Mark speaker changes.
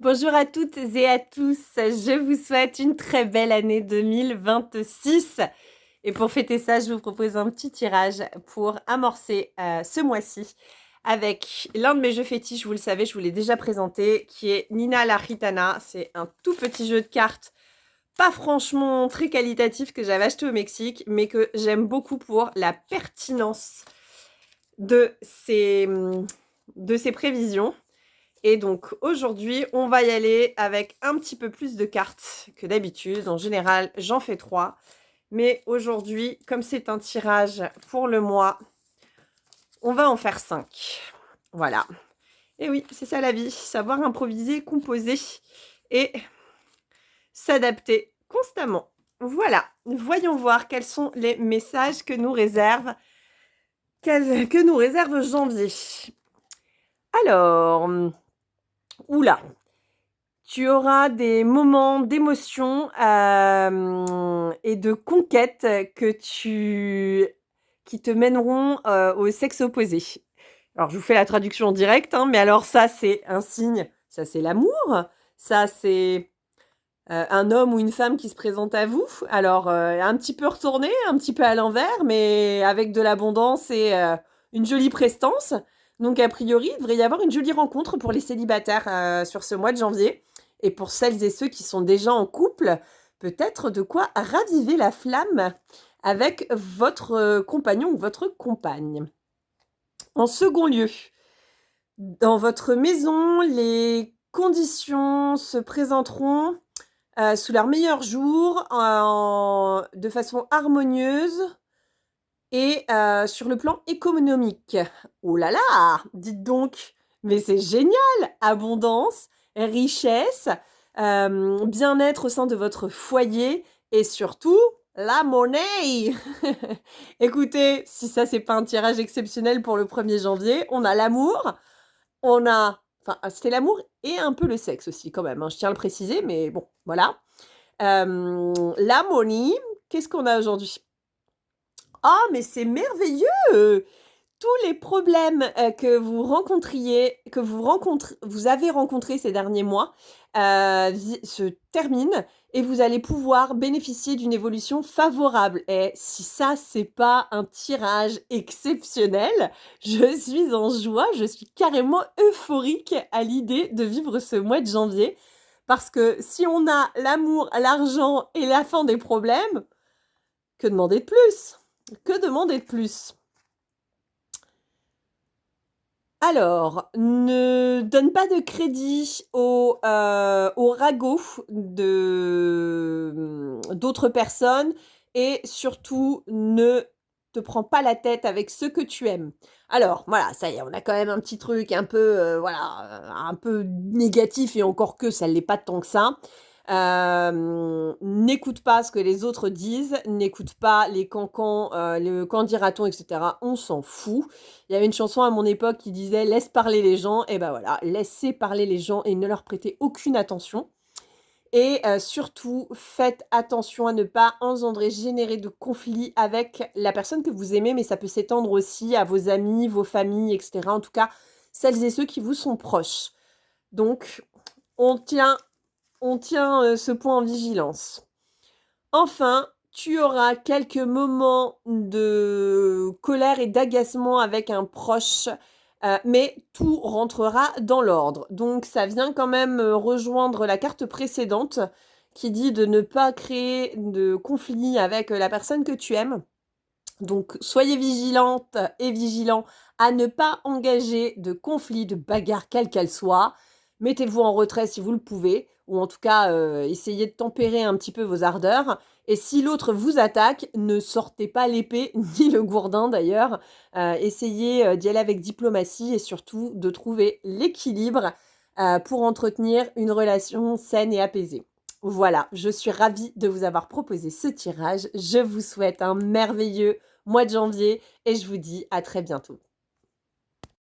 Speaker 1: Bonjour à toutes et à tous, je vous souhaite une très belle année 2026 et pour fêter ça, je vous propose un petit tirage pour amorcer ce mois-ci avec l'un de mes jeux fétiches, vous le savez, je vous l'ai déjà présenté, qui est Nina la Gitana. C'est un tout petit jeu de cartes, pas franchement très qualitatif, que j'avais acheté au Mexique, mais que j'aime beaucoup pour la pertinence de ses prévisions. Et donc aujourd'hui, on va y aller avec un petit peu plus de cartes que d'habitude. En général, j'en fais 3. Mais aujourd'hui, comme c'est un tirage pour le mois, on va en faire 5. Voilà. Et oui, c'est ça la vie. Savoir improviser, composer et s'adapter constamment. Voilà. Voyons voir quels sont les messages que nous réserve janvier. Alors, oula. Tu auras des moments d'émotion et de conquête qui te mèneront au sexe opposé. Alors, je vous fais la traduction en direct, hein, mais alors ça, c'est un signe, ça c'est l'amour, ça c'est un homme ou une femme qui se présente à vous. Alors, un petit peu retourné, un petit peu à l'envers, mais avec de l'abondance et une jolie prestance. Donc, a priori, il devrait y avoir une jolie rencontre pour les célibataires sur ce mois de janvier. Et pour celles et ceux qui sont déjà en couple, peut-être de quoi raviver la flamme avec votre compagnon ou votre compagne. En second lieu, dans votre maison, les conditions se présenteront sous leur meilleur jour, de façon harmonieuse et sur le plan économique. Oh là là, dites donc, mais c'est génial! Abondance, richesse, bien-être au sein de votre foyer et surtout la monnaie. Écoutez, si ça c'est pas un tirage exceptionnel pour le 1er janvier, on a l'amour, on a c'était l'amour et un peu le sexe aussi quand même, hein, je tiens à le préciser, mais bon, voilà. La money, qu'est-ce qu'on a aujourd'hui? Ah, mais c'est merveilleux! Tous les problèmes, que vous avez rencontrés ces derniers mois, se terminent et vous allez pouvoir bénéficier d'une évolution favorable et si ça, c'est pas un tirage exceptionnel, je suis en joie, je suis carrément euphorique à l'idée de vivre ce mois de janvier parce que si on a l'amour, l'argent et la fin des problèmes, que demander de plus? Que demander de plus? Alors, ne donne pas de crédit aux ragots d'autres personnes et surtout ne te prends pas la tête avec ceux que tu aimes. Alors voilà, ça y est, on a quand même un petit truc un peu, voilà, un peu négatif et encore que ça l'est pas tant que ça. N'écoute pas ce que les autres disent, n'écoute pas les cancans, le «qu'en dira-t-on» et cetera, on s'en fout. Il y avait une chanson à mon époque qui disait: «Laisse parler les gens» et ben voilà, laissez parler les gens et ne leur prêtez aucune attention et surtout faites attention à ne pas engendrer, générer de conflits avec la personne que vous aimez, mais ça peut s'étendre aussi à vos amis, vos familles et cetera. En tout cas, celles et ceux qui vous sont proches. Donc on tient ce point en vigilance. Enfin, tu auras quelques moments de colère et d'agacement avec un proche, mais tout rentrera dans l'ordre. Donc ça vient quand même, rejoindre la carte précédente qui dit de ne pas créer de conflit avec, la personne que tu aimes. Donc soyez vigilante et vigilants à ne pas engager de conflit, de bagarre quelle qu'elle soit. Mettez-vous en retrait si vous le pouvez ou en tout cas, essayez de tempérer un petit peu vos ardeurs et si l'autre vous attaque, ne sortez pas l'épée ni le gourdin d'ailleurs. Essayez, d'y aller avec diplomatie et surtout de trouver l'équilibre, pour entretenir une relation saine et apaisée. Voilà, je suis ravie de vous avoir proposé ce tirage. Je vous souhaite un merveilleux mois de janvier et je vous dis à très bientôt.